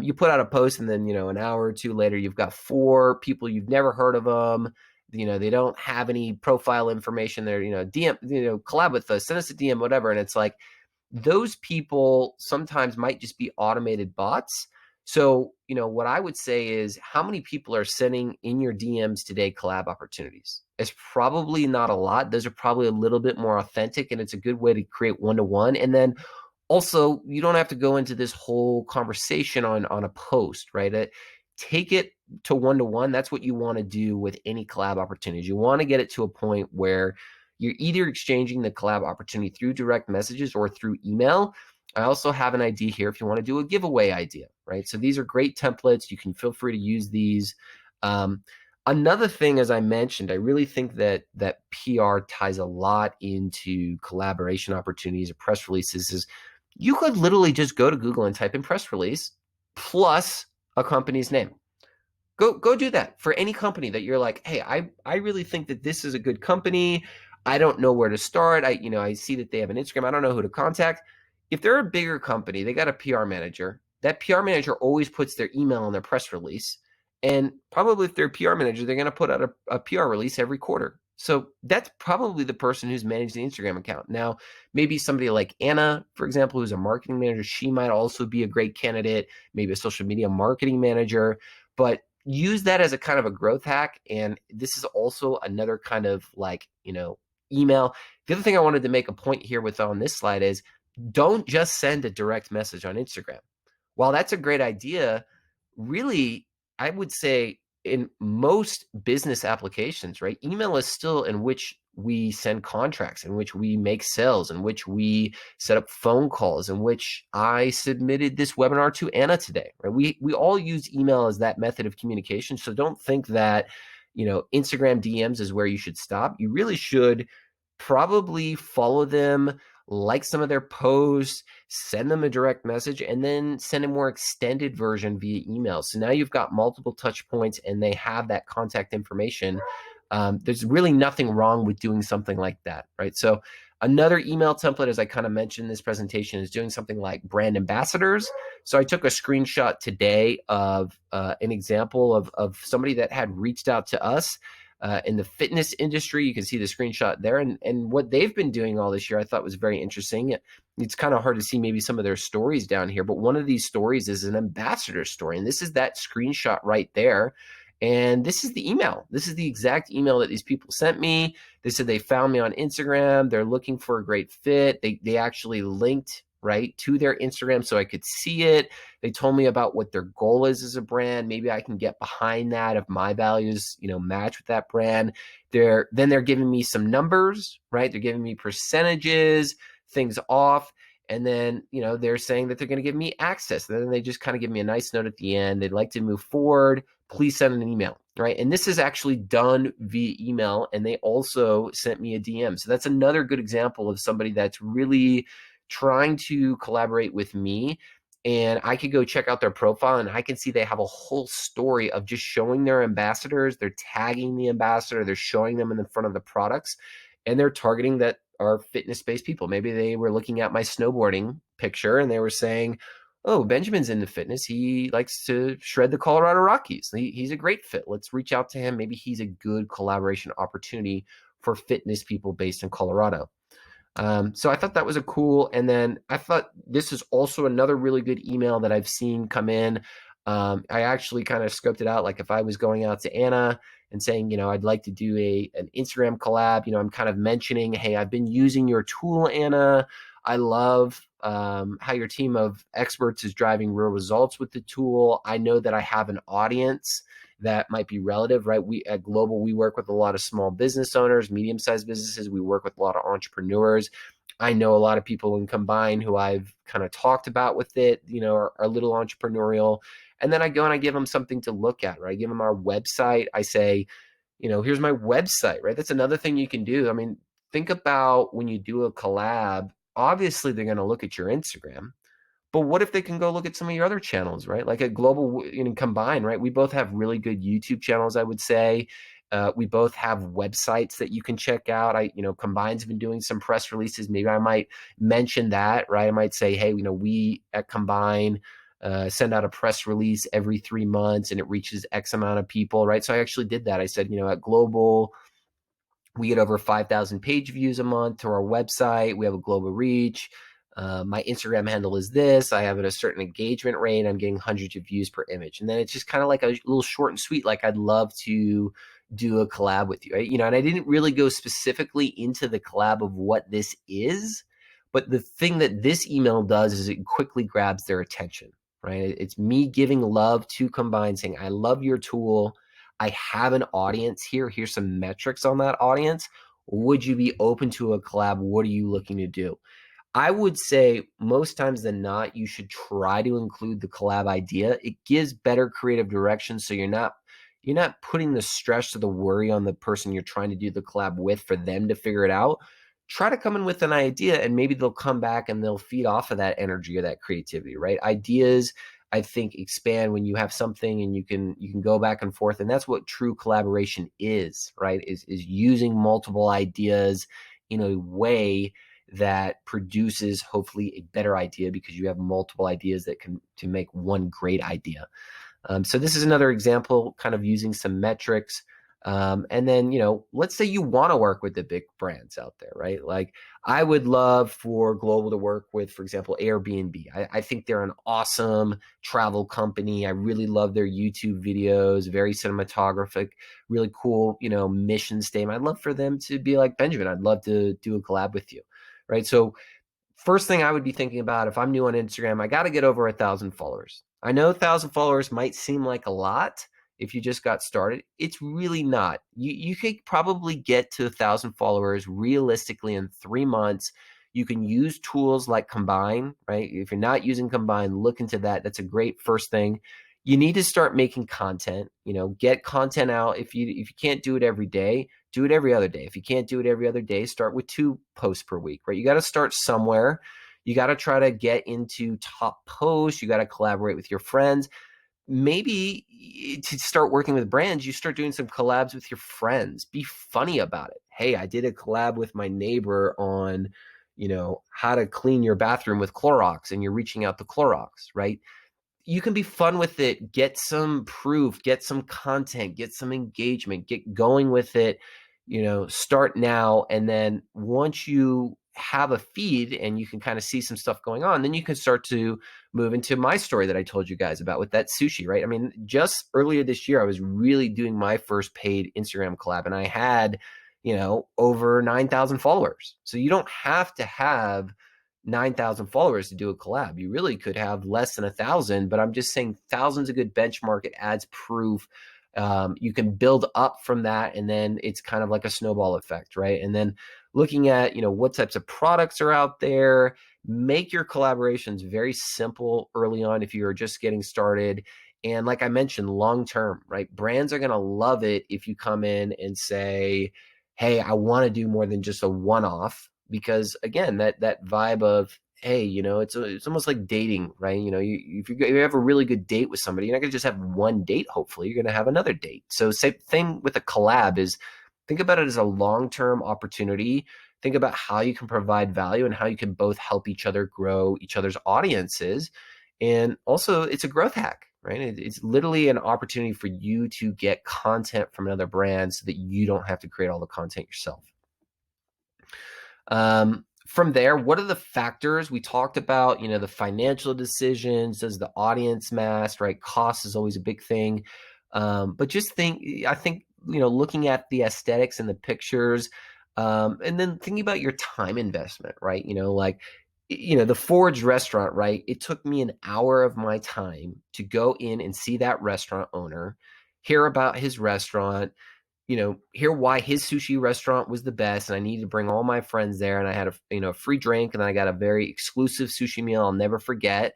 you put out a post and then, an hour or two later, you've got 4 people, you've never heard of them. They don't have any profile information. They're, DM, collab with us, send us a DM, whatever. And it's like, those people sometimes might just be automated bots. So, what I would say is, how many people are sending in your DMs today collab opportunities? It's probably not a lot. Those are probably a little bit more authentic, and it's a good way to create one-to-one. And then also, you don't have to go into this whole conversation on a post, right? Take it to one-to-one. That's what you want to do with any collab opportunities. You want to get it to a point where you're either exchanging the collab opportunity through direct messages or through email. I also have an idea here if you want to do a giveaway idea, right? So these are great templates. You can feel free to use these. Another thing, as I mentioned, I really think that PR ties a lot into collaboration opportunities or press releases. Is you could literally just go to Google and type in press release plus a company's name. Go do that for any company that you're like, hey, I really think that this is a good company. I don't know where to start. I see that they have an Instagram. I don't know who to contact. If they're a bigger company, they got a PR manager. that PR manager always puts their email on their press release. And probably if they're a PR manager, they're going to put out a PR release every quarter. So that's probably the person who's managed the Instagram account. Now, maybe somebody like Anna, for example, who's a marketing manager, she might also be a great candidate, maybe a social media marketing manager, but use that as a kind of a growth hack. And this is also another kind of like, email. The other thing I wanted to make a point here with on this slide is don't just send a direct message on Instagram. While that's a great idea, really, I would say in most business applications, right, email is still in which we send contracts, in which we make sales, in which we set up phone calls, in which I submitted this webinar to Anna today, right? We all use email as that method of communication. So don't think that, Instagram DMs is where you should stop. You really should probably follow them, like some of their posts, send them a direct message, and then send a more extended version via email. So now you've got multiple touch points and they have that contact information. There's really nothing wrong with doing something like that, right? So another email template, as I kind of mentioned in this presentation, is doing something like brand ambassadors. So I took a screenshot today of an example of somebody that had reached out to us in the fitness industry. You can see the screenshot there. And what they've been doing all this year, I thought was very interesting. It's kind of hard to see maybe some of their stories down here, but one of these stories is an ambassador story. And this is that screenshot right there. And this is the email. This is the exact email that these people sent me. They said they found me on Instagram. They're looking for a great fit. They actually linked right to their Instagram so I could see it. They told me about what their goal is as a brand. Maybe I can get behind that if my values, match with that brand. They're giving me some numbers, right? They're giving me percentages, things off. And then, they're saying that they're going to give me access. And then they just kind of give me a nice note at the end. They'd like to move forward. Please send an email, right? And this is actually done via email. And they also sent me a DM. So that's another good example of somebody that's really trying to collaborate with me. And I could go check out their profile and I can see they have a whole story of just showing their ambassadors. They're tagging the ambassador. They're showing them in the front of the products. And they're targeting that are fitness-based people. Maybe they were looking at my snowboarding picture and they were saying, oh, Benjamin's into fitness. He likes to shred the Colorado Rockies. He's a great fit. Let's reach out to him. Maybe he's a good collaboration opportunity for fitness people based in Colorado. So I thought that was a cool. And then I thought this is also another really good email that I've seen come in. I actually kind of scoped it out. Like if I was going out to Anna and saying, I'd like to do an Instagram collab, I'm kind of mentioning, hey, I've been using your tool, Anna. I love how your team of experts is driving real results with the tool. I know that I have an audience that might be relative, right? We at Global, we work with a lot of small business owners, medium-sized businesses. We work with a lot of entrepreneurs. I know a lot of people in Combine who I've kind of talked about with it, are a little entrepreneurial. And then I go and I give them something to look at, right? I give them our website. I say, here's my website, right? That's another thing you can do. I mean, think about when you do a collab, obviously they're going to look at your Instagram. But what if they can go look at some of your other channels, right? Like at Global, Combine, right? We both have really good YouTube channels, I would say. We both have websites that you can check out. Combine's been doing some press releases. Maybe I might mention that, right? I might say, hey, we at Combine send out a press release every 3 months and it reaches X amount of people, right? So I actually did that. I said, at Global, we get over 5,000 page views a month to our website. We have a global reach. My Instagram handle is this. I have a certain engagement rate. I'm getting hundreds of views per image. And then it's just kind of like a little short and sweet. Like I'd love to do a collab with you, right? And I didn't really go specifically into the collab of what this is, but the thing that this email does is it quickly grabs their attention, right? It's me giving love to Combine, saying, I love your tool. I have an audience here. Here's some metrics on that audience. Would you be open to a collab? What are you looking to do? I would say most times than not, you should try to include the collab idea. It gives better creative direction. So you're not putting the stress or the worry on the person you're trying to do the collab with for them to figure it out. Try to come in with an idea and maybe they'll come back and they'll feed off of that energy or that creativity, right? Ideas, I think, expand when you have something and you can go back and forth. And that's what true collaboration is, right? Is using multiple ideas in a way that produces hopefully a better idea, because you have multiple ideas that can to make one great idea. So this is another example, kind of using some metrics. And then, let's say you want to work with the big brands out there, right? Like, I would love for Global to work with, for example, Airbnb. I think they're an awesome travel company. I really love their YouTube videos, very cinematographic, really cool, mission statement. I'd love for them to be like, Benjamin, I'd love to do a collab with you, right? So first thing I would be thinking about if I'm new on Instagram, I got to get over 1,000 followers. I know 1,000 followers might seem like a lot if you just got started. It's really not. You could probably get to 1,000 followers realistically in 3 months. You can use tools like Combine, right? If you're not using Combine, look into that. That's a great first thing. You need to start making content, get content out. If you can't do it every day, do it every other day. If you can't do it every other day, start with 2 posts per week, right? You got to start somewhere. You got to try to get into top posts. You got to collaborate with your friends. Maybe to start working with brands, you start doing some collabs with your friends. Be funny about it. Hey, I did a collab with my neighbor on, how to clean your bathroom with Clorox, and you're reaching out to Clorox, right? You can be fun with it, get some proof, get some content, get some engagement, get going with it, start now. And then once you have a feed and you can kind of see some stuff going on, then you can start to move into my story that I told you guys about with that sushi, right? I mean, just earlier this year, I was really doing my first paid Instagram collab, and I had, over 9,000 followers. So you don't have to have 9,000 followers to do a collab. You really could have less than 1,000, but I'm just saying thousands a good benchmark. It adds proof. You can build up from that, and then it's kind of like a snowball effect, right? And then looking at, what types of products are out there, make your collaborations very simple early on if you're just getting started. And like I mentioned, long-term, right? Brands are going to love it if you come in and say, hey, I want to do more than just a one-off, because again, that vibe of, hey, it's almost like dating, right? If you have a really good date with somebody, you're not going to just have one date. Hopefully, you're going to have another date. So same thing with a collab is, think about it as a long-term opportunity. Think about how you can provide value and how you can both help each other grow each other's audiences. And also, it's a growth hack, right? It's literally an opportunity for you to get content from another brand so that you don't have to create all the content yourself. From there, what are the factors we talked about? The financial decisions. Does the audience matter, right? Cost is always a big thing. But I think, looking at the aesthetics and the pictures, and then thinking about your time investment, right? The Forge restaurant, right? It took me an hour of my time to go in and see that restaurant owner, hear about his restaurant, hear why his sushi restaurant was the best, and I needed to bring all my friends there, and I had a free drink, and then I got a very exclusive sushi meal I'll never forget.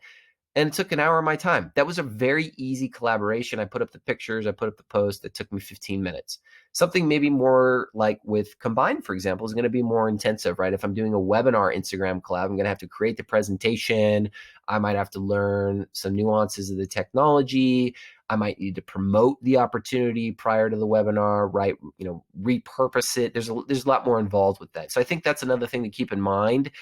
And it took an hour of my time. That was a very easy collaboration. I put up the pictures, I put up the post. It took me 15 minutes. Something maybe more like with Combine, for example, is going to be more intensive, right? If I'm doing a webinar Instagram collab, I'm going to have to create the presentation. I might have to learn some nuances of the technology. I might need to promote the opportunity prior to the webinar, right? Repurpose it. There's a lot more involved with that. So I think that's another thing to keep in mind.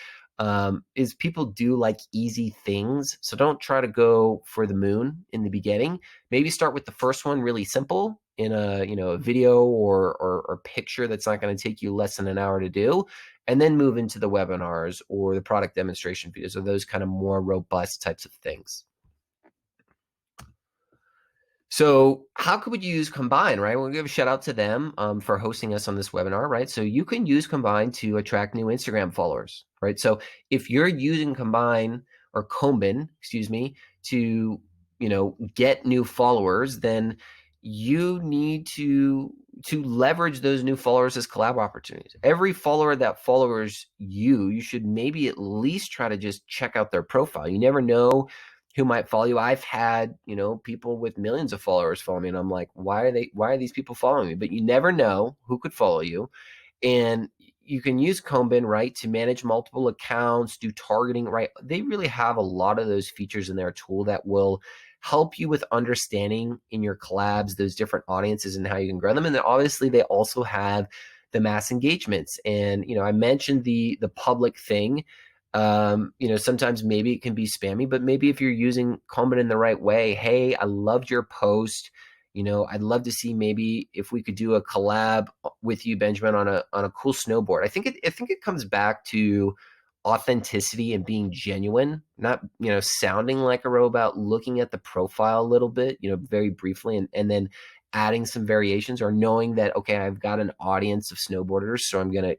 Is people do like easy things. So don't try to go for the moon in the beginning. Maybe start with the first one really simple in a video or picture that's not going to take you less than an hour to do, and then move into the webinars or the product demonstration videos or those kind of more robust types of things. So how could we use Combine, right? We'll give a shout out to them for hosting us on this webinar, right? So you can use Combine to attract new Instagram followers, right? So if you're using Combine or Combin, excuse me, to, get new followers, then you need to leverage those new followers as collab opportunities. Every follower that follows you should maybe at least try to just check out their profile. You never know who might follow you. I've had, people with millions of followers follow me, and I'm like, why are these people following me? But you never know who could follow you. And you can use Combin, right, to manage multiple accounts, do targeting, right? They really have a lot of those features in their tool that will help you with understanding in your collabs those different audiences and how you can grow them. And then obviously they also have the mass engagements. And, I mentioned the public thing. Sometimes maybe it can be spammy, but maybe if you're using Kanban in the right way, hey, I loved your post. I'd love to see maybe if we could do a collab with you, Benjamin, on a cool snowboard. I think it comes back to authenticity and being genuine, not sounding like a robot, looking at the profile a little bit, very briefly, and then adding some variations, or knowing that, okay, I've got an audience of snowboarders, so I'm gonna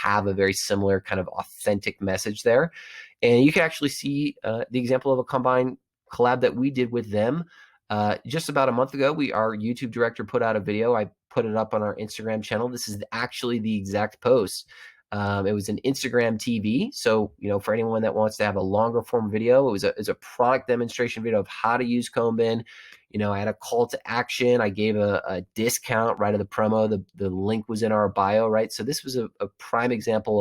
have a very similar kind of authentic message there. And you can actually see the example of a combined collab that we did with them just about a month ago. Our YouTube director put out a video. I put it up on our Instagram channel. This is actually the exact post. It was an Instagram TV. So, for anyone that wants to have a longer form video, it was a product demonstration video of how to use Kanban. I had a call to action. I gave a discount right of the promo. The link was in our bio, right? So this was a prime example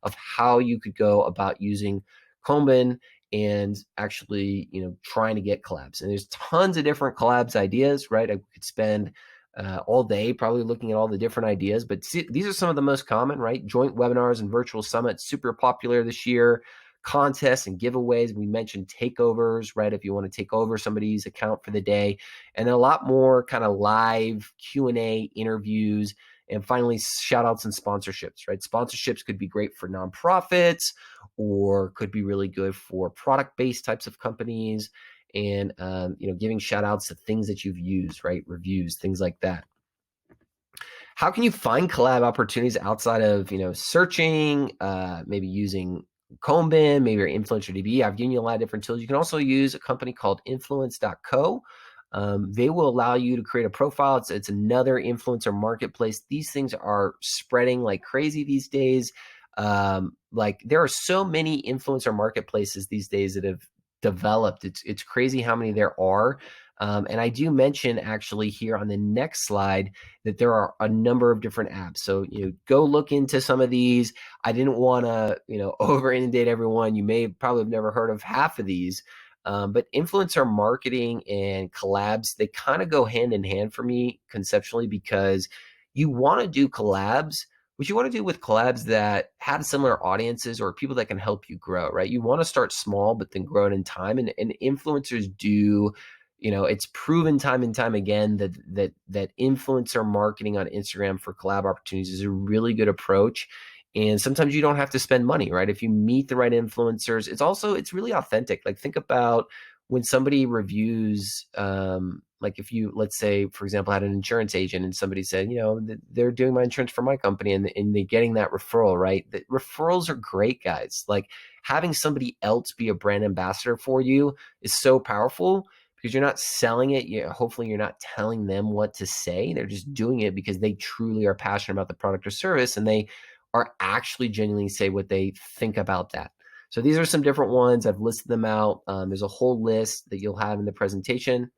of how you could go about using Kanban and actually, trying to get collabs. And there's tons of different collabs ideas, right? I could spend all day probably looking at all the different ideas, but these are some of the most common, right? Joint webinars and virtual summits, super popular this year. Contests and giveaways. We mentioned takeovers, right? If you want to take over somebody's account for the day, and then a lot more kind of live Q&A interviews. And finally, shout outs and sponsorships, right? Sponsorships could be great for nonprofits, or could be really good for product-based types of companies. And, giving shout outs to things that you've used, right? Reviews, things like that. How can you find collab opportunities outside of, searching, maybe using Kanban, maybe your Influencer DB? I've given you a lot of different tools. You can also use a company called influence.co. They will allow you to create a profile. It's another influencer marketplace. These things are spreading like crazy these days. Like there are so many influencer marketplaces these days that have developed. It's crazy how many there are. And I do mention actually here on the next slide that there are a number of different apps. So, go look into some of these. I didn't want to, over inundate everyone. You may probably have never heard of half of these. But influencer marketing and collabs, they kind of go hand in hand for me conceptually, because you want to do collabs. What you want to do with collabs that have similar audiences or people that can help you grow, right? You want to start small, but then grow it in time. And influencers do, it's proven time and time again that influencer marketing on Instagram for collab opportunities is a really good approach. And sometimes you don't have to spend money, right? If you meet the right influencers, it's really authentic. Like think about when somebody reviews, like if you, let's say, for example, had an insurance agent and somebody said, they're doing my insurance for my company, and they're getting that referral, right? The referrals are great, guys. Like having somebody else be a brand ambassador for you is so powerful, because you're not selling it. Hopefully you're not telling them what to say. They're just doing it because they truly are passionate about the product or service, and they are actually genuinely say what they think about that. So these are some different ones. I've listed them out. There's a whole list that you'll have in the presentation.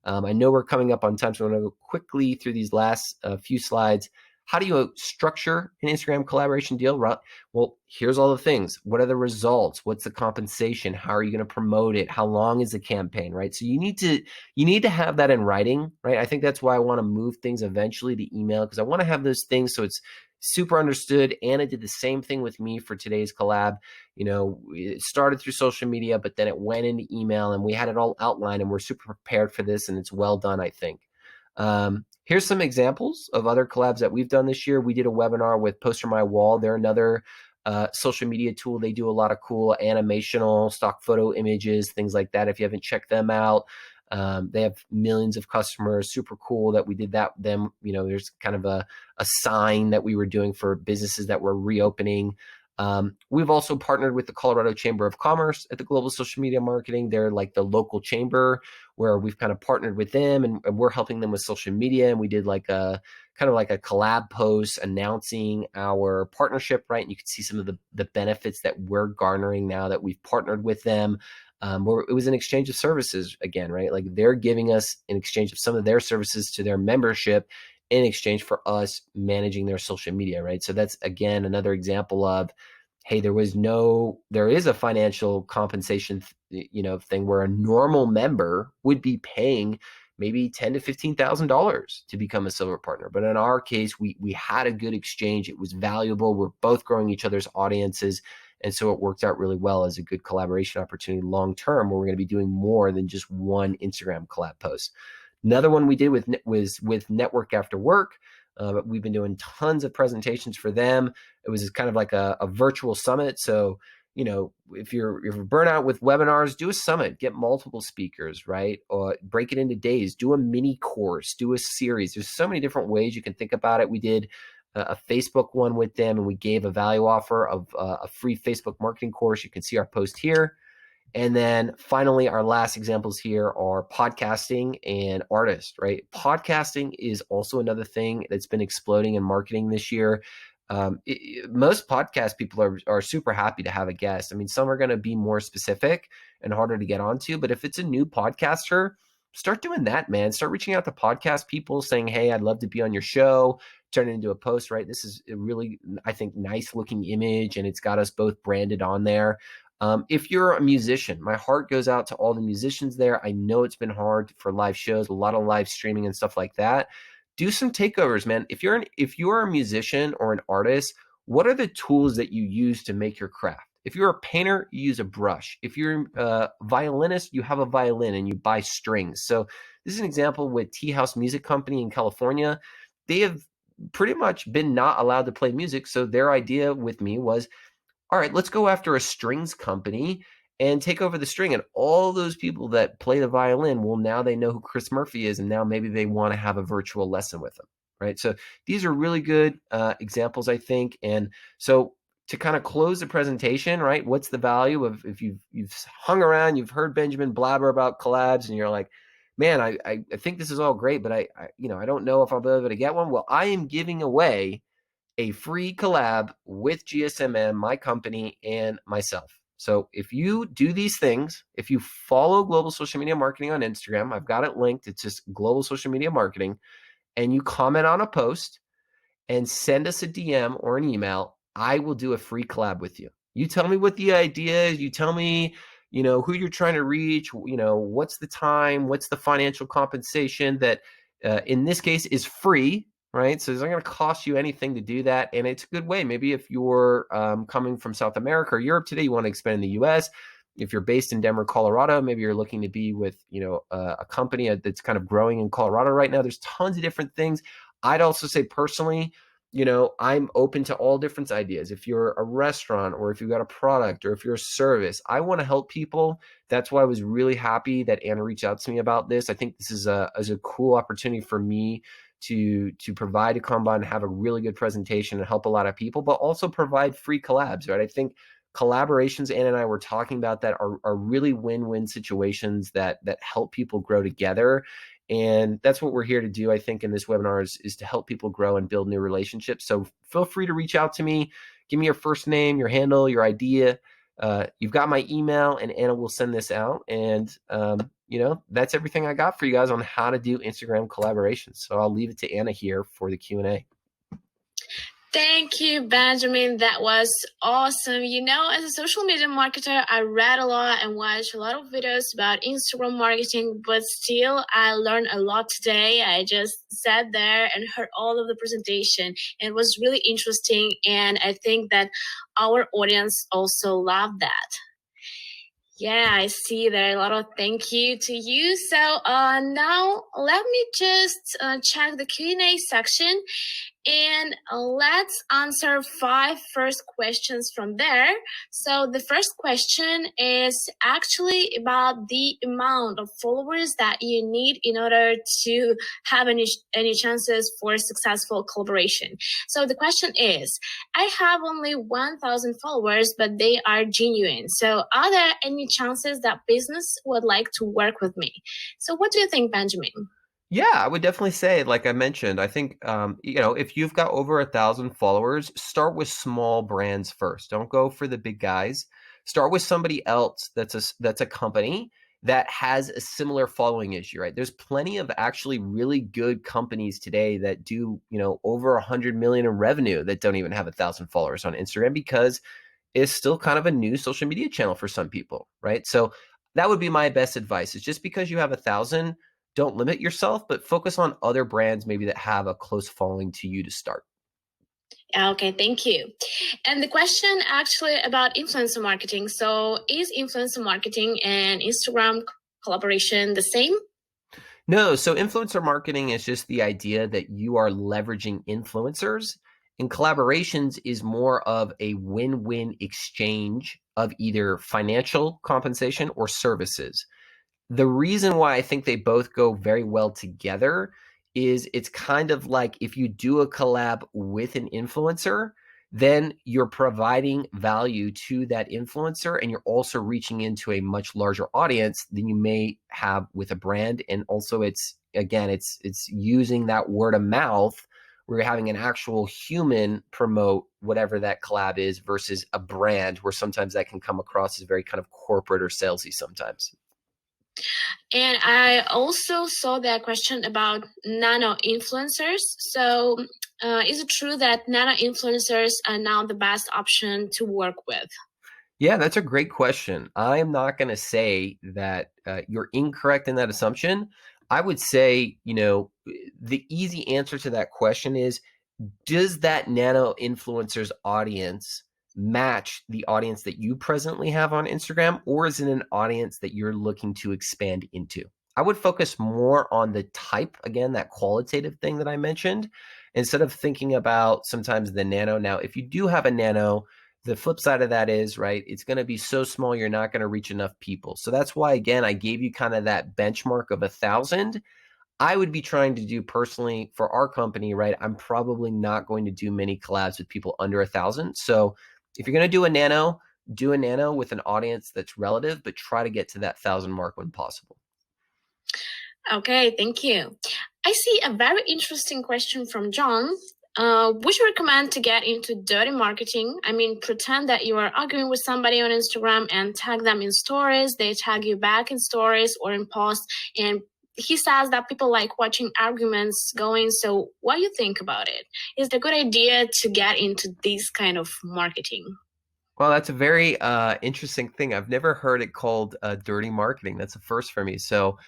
I know we're coming up on time, so I'm going to go quickly through these last few slides. How do you structure an Instagram collaboration deal? Well, here's all the things. What are the results? What's the compensation? How are you going to promote it? How long is the campaign, right? So you need to have that in writing, right? I think that's why I want to move things eventually to email, because I want to have those things so it's super understood. Anna did the same thing with me for today's collab. It started through social media, but then it went into email, and we had it all outlined, and we're super prepared for this, and it's well done, I think. Here's some examples of other collabs that we've done this year. We did a webinar with Poster My Wall. They're another social media tool. They do a lot of cool animational stock photo images, things like that. If you haven't checked them out, they have millions of customers. Super cool that we did that. There's kind of a sign that we were doing for businesses that were reopening. We've also partnered with the Colorado Chamber of Commerce at the Global Social Media Marketing. They're like the local chamber where we've kind of partnered with them, and we're helping them with social media. And we did like a kind of like a collab post announcing our partnership, right? And you can see some of the benefits that we're garnering now that we've partnered with them. Where it was an exchange of services again, right? Like they're giving us in exchange of some of their services to their membership in exchange for us managing their social media, right? So that's again another example of, hey, there is a financial compensation, thing where a normal member would be paying maybe $10,000 to $15,000 to become a silver partner. But in our case, we had a good exchange. It was valuable. We're both growing each other's audiences. And so it worked out really well as a good collaboration opportunity long term, where we're going to be doing more than just one Instagram collab post. Another one we did was with Network After Work. We've been doing tons of presentations for them. It was kind of like a virtual summit. So, if you're burnout with webinars, do a summit, get multiple speakers, right? Or break it into days, do a mini course, do a series. There's so many different ways you can think about it. We did a Facebook one with them, and we gave a value offer of a free Facebook marketing course. You can see our post here. And then finally, our last examples here are podcasting and artists, right? Podcasting is also another thing that's been exploding in marketing this year. Most podcast people are super happy to have a guest. I mean, some are going to be more specific and harder to get onto, but if it's a new podcaster, start doing that, man. Start reaching out to podcast people saying, hey, I'd love to be on your show. Turn it into a post, right? This is a really, I think, nice looking image, and it's got us both branded on there. If you're a musician, my heart goes out to all the musicians there. I know it's been hard for live shows, a lot of live streaming and stuff like that. Do some takeovers, man. If you're a musician or an artist, what are the tools that you use to make your craft? If you're a painter, you use a brush. If you're a violinist, you have a violin and you buy strings. So this is an example with Tea House Music Company in California. They have pretty much been not allowed to play music. So their idea with me was, all right, let's go after a strings company and take over the string. And all those people that play the violin, well, now they know who Chris Murphy is, and now maybe they want to have a virtual lesson with him, right? So these are really good examples, I think. And so to kind of close the presentation, right, what's the value of if you've hung around, you've heard Benjamin blabber about collabs, and you're like, man, I think this is all great, but I don't know if I'll be able to get one. Well, I am giving away a free collab with GSMM, my company, and myself. So if you do these things, if you follow Global Social Media Marketing on Instagram, I've got it linked. It's just Global Social Media Marketing, and you comment on a post and send us a DM or an email, I will do a free collab with you. You tell me what the idea is. You tell me, who you're trying to reach, what's the time, what's the financial compensation that in this case is free, right? So it's not going to cost you anything to do that. And it's a good way. Maybe if you're coming from South America or Europe today, you want to expand in the US. If you're based in Denver, Colorado, maybe you're looking to be with, a company that's kind of growing in Colorado right now. There's tons of different things. I'd also say personally, I'm open to all different ideas. If you're a restaurant or if you've got a product or if you're a service, I want to help people. That's why I was really happy that Anna reached out to me about this. I think this is a cool opportunity for me to provide a Kanban, have a really good presentation and help a lot of people, but also provide free collabs, right? I think collaborations, Anna and I were talking about that, are really win-win situations that help people grow together. And that's what we're here to do, I think, in this webinar is to help people grow and build new relationships. So feel free to reach out to me. Give me your first name, your handle, your idea. You've got my email, and Anna will send this out. And, that's everything I got for you guys on how to do Instagram collaborations. So I'll leave it to Anna here for the Q&A. Thank you, Benjamin. That was awesome. As a social media marketer, I read a lot and watched a lot of videos about Instagram marketing, but still I learned a lot today. I just sat there and heard all of the presentation. It was really interesting, and I think that our audience also loved that. Yeah, I see there a lot of thank you to you. So now let me just check the Q&A section. And let's answer 5 first questions from there. So the first question is actually about the amount of followers that you need in order to have any chances for successful collaboration. So the question is, I have only 1,000 followers, but they are genuine. So are there any chances that business would like to work with me? So what do you think, Benjamin? Yeah, I would definitely say, like I mentioned, I think, if you've got over 1,000 followers, start with small brands first. Don't go for the big guys. Start with somebody else that's a company that has a similar following issue, right? There's plenty of actually really good companies today that do, over 100 million in revenue that don't even have 1,000 followers on Instagram because it's still kind of a new social media channel for some people, right? So that would be my best advice. Is just because you have 1,000, don't limit yourself, but focus on other brands maybe that have a close following to you to start. Okay, thank you. And the question actually about influencer marketing. So is influencer marketing and Instagram collaboration the same? No, so influencer marketing is just the idea that you are leveraging influencers, and collaborations is more of a win-win exchange of either financial compensation or services. The reason why I think they both go very well together is it's kind of like if you do a collab with an influencer, then you're providing value to that influencer and you're also reaching into a much larger audience than you may have with a brand. And also it's again, it's using that word of mouth where you're having an actual human promote whatever that collab is versus a brand where sometimes that can come across as very kind of corporate or salesy sometimes. And I also saw that question about nano influencers. So, is it true that nano influencers are now the best option to work with? Yeah, that's a great question. I'm not going to say that you're incorrect in that assumption. I would say, the easy answer to that question is, does that nano influencers audience match the audience that you presently have on Instagram, or is it an audience that you're looking to expand into? I would focus more on the type, again, that qualitative thing that I mentioned, instead of thinking about sometimes the nano. Now, if you do have a nano, the flip side of that is, right, it's going to be so small, you're not going to reach enough people. So that's why, again, I gave you kind of that benchmark of 1,000. I would be trying to do personally for our company, right? I'm probably not going to do many collabs with people under 1,000. So if you're going to do a nano with an audience that's relative, but try to get to that 1,000 mark when possible. Okay, thank you. I see a very interesting question from John. Would you recommend to get into dirty marketing? I mean, pretend that you are arguing with somebody on Instagram and tag them in stories. They tag you back in stories or in posts. And he says that people like watching arguments going. So what do you think about it? Is it a good idea to get into this kind of marketing? Well, that's a very interesting thing. I've never heard it called dirty marketing. That's a first for me. So,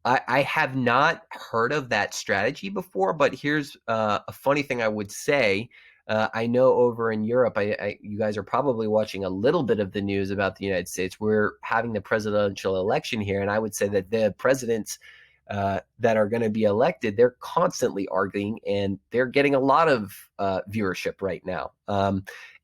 I have not heard of that strategy before, but here's a funny thing I would say. I know over in Europe, you guys are probably watching a little bit of the news about the United States. We're having the presidential election here, and I would say that the presidents that are going to be elected, they're constantly arguing, and they're getting a lot of viewership right now.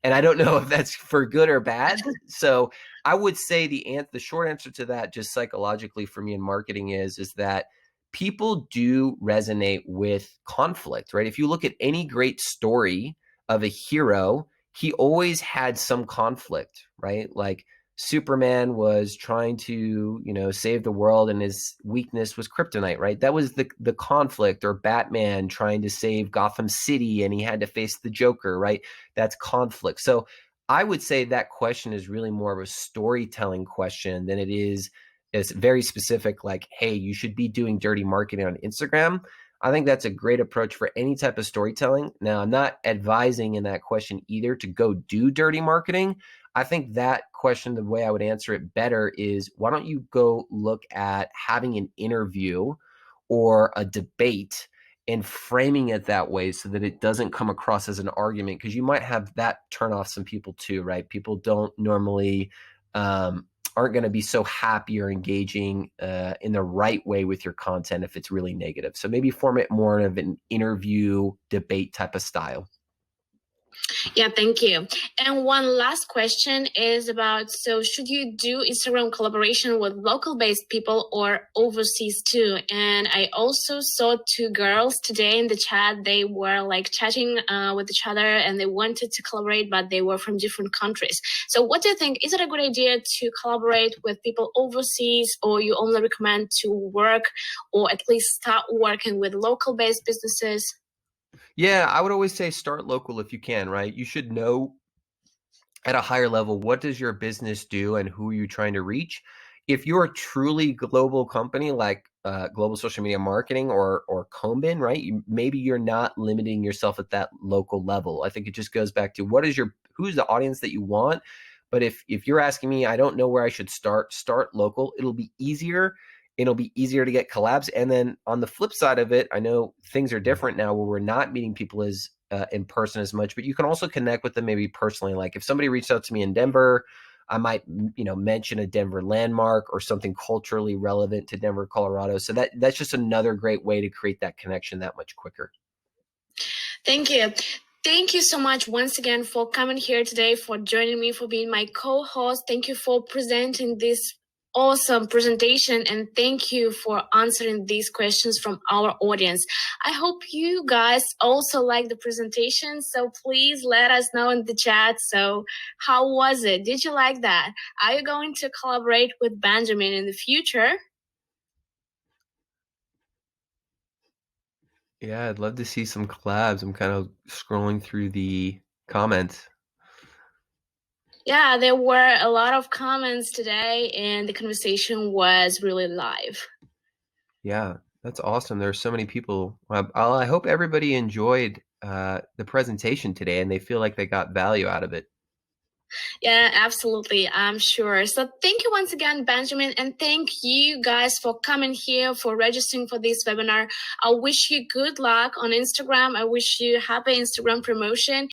And I don't know if that's for good or bad. So I would say the short answer to that, just psychologically for me in marketing, is that people do resonate with conflict, right? If you look at any great story of a hero, he always had some conflict, right? Like Superman was trying to, save the world, and his weakness was kryptonite, right? That was the conflict. Or Batman trying to save Gotham City, and he had to face the Joker, right? That's conflict. So I would say that question is really more of a storytelling question than it is. It's very specific, like, hey, you should be doing dirty marketing on Instagram. I think that's a great approach for any type of storytelling. Now, I'm not advising in that question either to go do dirty marketing. I think that question, the way I would answer it better is, why don't you go look at having an interview or a debate and framing it that way so that it doesn't come across as an argument, because you might have that turn off some people too, right? People don't normally aren't going to be so happy or engaging in the right way with your content if it's really negative. So maybe form it more of an interview debate type of style. Yeah, thank you. And one last question is about, so should you do Instagram collaboration with local based people or overseas too? And I also saw two girls today in the chat. They were like chatting with each other and they wanted to collaborate, but they were from different countries. So what do you think? Is it a good idea to collaborate with people overseas, or you only recommend to work or at least start working with local based businesses? Yeah, I would always say start local if you can, right? You should know at a higher level, what does your business do and who are you trying to reach? If you're a truly global company like global social media marketing or Combin, right? Maybe you're not limiting yourself at that local level. I think it just goes back to who's the audience that you want. But if you're asking me, I don't know where I should start local. It'll be easier it'll be easier to get collabs. And then on the flip side of it, I know things are different now where we're not meeting people as in person as much, but you can also connect with them maybe personally. Like if somebody reached out to me in Denver, I might, mention a Denver landmark or something culturally relevant to Denver, Colorado. So that's just another great way to create that connection that much quicker. Thank you. Thank you so much once again for coming here today, for joining me, for being my co-host. Thank you for presenting this awesome presentation, and thank you for answering these questions from our audience. I hope you guys also like the presentation, so please let us know in the chat. So how was it? Did you like that? Are you going to collaborate with Benjamin in the future? Yeah, I'd love to see some collabs. I'm kind of scrolling through the comments. Yeah, there were a lot of comments today, and the conversation was really live. Yeah, that's awesome. There's so many people. I hope everybody enjoyed the presentation today and they feel like they got value out of it. Yeah, absolutely. I'm sure. So thank you once again, Benjamin, and thank you guys for coming here, for registering for this webinar. I wish you good luck on Instagram. I wish you happy Instagram promotion.